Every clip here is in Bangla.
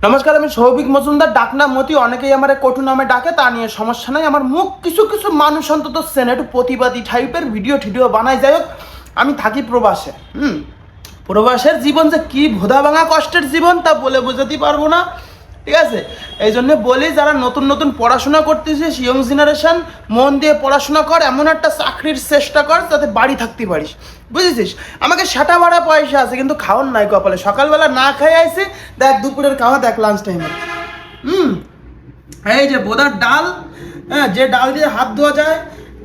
নমস্কার, আমি সৌভিক মজুমদার, ডাকনাম মতি, অনেকেই আমার কটু নামে ডাকে, তা নিয়ে সমস্যা নাই। আমার মুখ কিছু কিছু মানুষ অন্তত সেনেট প্রতিবাদী টাইপের ভিডিও বানাই। যাই হোক, আমি থাকি প্রবাসে। প্রবাসের জীবন যে কী ভোদা ভাঙা কষ্টের জীবন তা বলে বোঝাতে পারবো না, ঠিক আছে? এই জন্য বলি, যারা নতুন নতুন পড়াশোনা করতেছিস, ইয়ং জেনারেশন, মন দিয়ে পড়াশোনা কর, এমন একটা চাকরির চেষ্টা কর যাতে বাড়ি থাকতে পারিস, বুঝেছিস? আমাকে সেটা ভাড়া পয়সা আছে, কিন্তু খাওয়ার নাই কপালে। সকালবেলা না খাই আইসি, দেখ দুপুরের খাওয়া, দেখ লাঞ্চ টাইমে এই যে বোদার ডাল, হ্যাঁ, যে ডাল দিয়ে হাত ধোয়া যায়,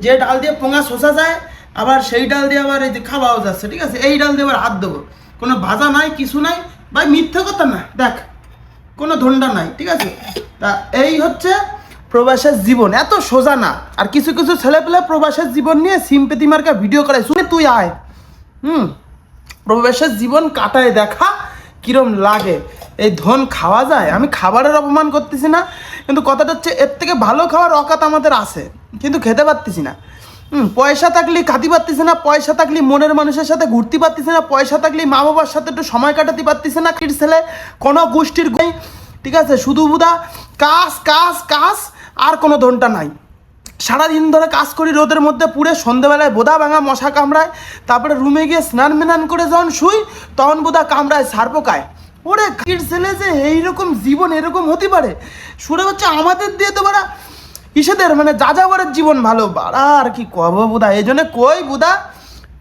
যে ডাল দিয়ে পোঙা শোষা যায়, আবার সেই ডাল দিয়ে আবার এই যে খাওয়াও যাচ্ছে, ঠিক আছে? এই ডাল দিয়ে আবার হাত দেবো, কোনো ভাজা নাই, কিছু নাই ভাই, মিথ্যে কথা না, দেখ কোনো ধন্ডা নাই, ঠিক আছে? তা এই হচ্ছে প্রবাসের জীবন, এত সোজা না। আর কিছু কিছু ছেলেপেলে প্রবাসের জীবন নিয়ে সিম্পেথি মার্কা ভিডিও করায়, শুনে তুই আয়, প্রবাসের জীবন কাটায় দেখা কিরম লাগে। এই ধন খাওয়া যায়, আমি খাবারের অপমান করতেছি না, কিন্তু কথাটা হচ্ছে এর থেকে ভালো খাওয়ার অকাত আমাদের আছে, কিন্তু খেতে পারতেছি না। পয়সা থাকলে খাতে পারতেছে না, পয়সা থাকলে মনের মানুষের সাথে ঘুরতে পারতেছে না, পয়সা থাকলে মা বাবার সাথে একটু সময় কাটাতে পারতেছে না। কির ছেলে কোনো গোষ্ঠীর নেই, ঠিক আছে? শুধু বুধা কাজ কাজ কাজ, আর কোনো ধনটা নাই। সারাদিন ধরে কাজ করি রোদের মধ্যে পুড়ে, সন্ধ্যেবেলায় বোদা ভাঙা মশা কামড়ায়, তারপরে রুমে গিয়ে স্নান মেনান করে যখন শুই তখন বোদা কামড়ায়, সারপোকায়। ওরে কির ছেলে যে এইরকম জীবন এরকম হতে পারে, সুরে হচ্ছে আমাদের দিয়ে তো বাড়া ইসেদের মানে যাযাবরের জীবন ভালো, বাড়া আর কি কব বুদা। এই জন্য কই বুদা,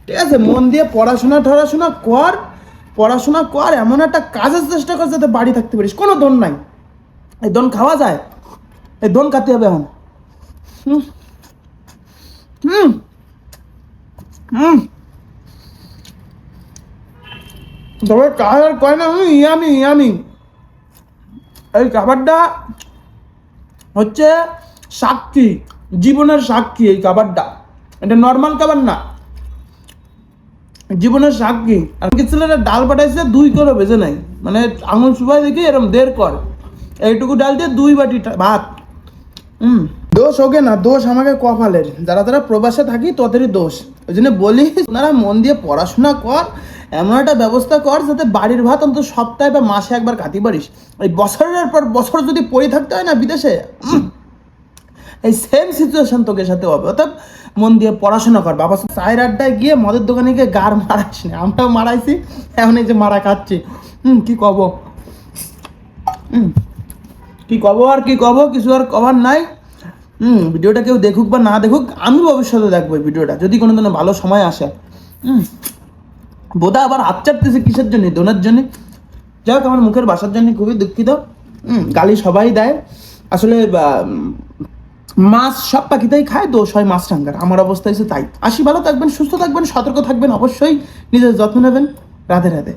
ঠিক আছে, মন দিয়ে পড়াশোনা কর, পড়াশোনা কর, এমন একটা কাজের চেষ্টা কর যাতে বাড়ি থাকতে পারিস। কোনো দন নাই, এই দন খাওয়া যায়, এই দন খাতে হবে এখন। তবে কার কয় না ইয়ামি এই খাবারটা হচ্ছে সাক্ষী, জীবনের সাক্ষী। এই খাবারটা এটা নর্মাল খাবার না, জীবনের সাক্ষী। আর কি ছেলেরা ডাল পাঠাইছে 2 করে বেজে নাই, মানে আঙুল সুবাই দেখি এরকম 1.5 কর, এইটুকু ডাল দিয়ে 2 বাটি ভাত। দোষ ওকে না, দোষ আমাকে কপালের, যারা যারা প্রবাসে থাকি তোদেরই দোষ। ওই জন্য বলি, ওনারা মন দিয়ে পড়াশোনা কর, এমন একটা ব্যবস্থা কর যাতে বাড়ির ভাত অন্তত সপ্তাহে বা মাসে একবার খাতে পারিস। এই বছরের পর বছর যদি পড়ে থাকতে হয় না বিদেশে, এই সেম সিচুয়েশন তোকে সাথে হবে। অর্থাৎ মন দিয়ে পড়াশোনা কর। বাবা চায়ের আড্ডায় গিয়ে মদের দোকানে গিয়ে গার মারাইস না, আমরাও মারাইছি, এখন এই যে মারা খাচ্ছি। কি কব, কি কব আর কি কব, কিছু আর কবার নাই। ভিডিওটা কেউ দেখুক বা না দেখুক, আমি ভবিষ্যতে দেখবো এই ভিডিওটা যদি কোনো দিনও ভালো সময় আসে। বোধা আবার হাত চাটতেছে কিসের জন্য, দোনের জন্য। যাই হোক, আমার মুখের বাসার জন্য খুবই দুঃখিত। গালি সবাই দেয়, আসলে মাছ সব পাখিতেই খায়, দোষ হয় মাছ রাঙ্গার। আমার অবস্থা হয়েছে তাই। আসি, ভালো থাকবেন, সুস্থ থাকবেন, সতর্ক থাকবেন, অবশ্যই নিজের যত্ন নেবেন। রাধে রাধে।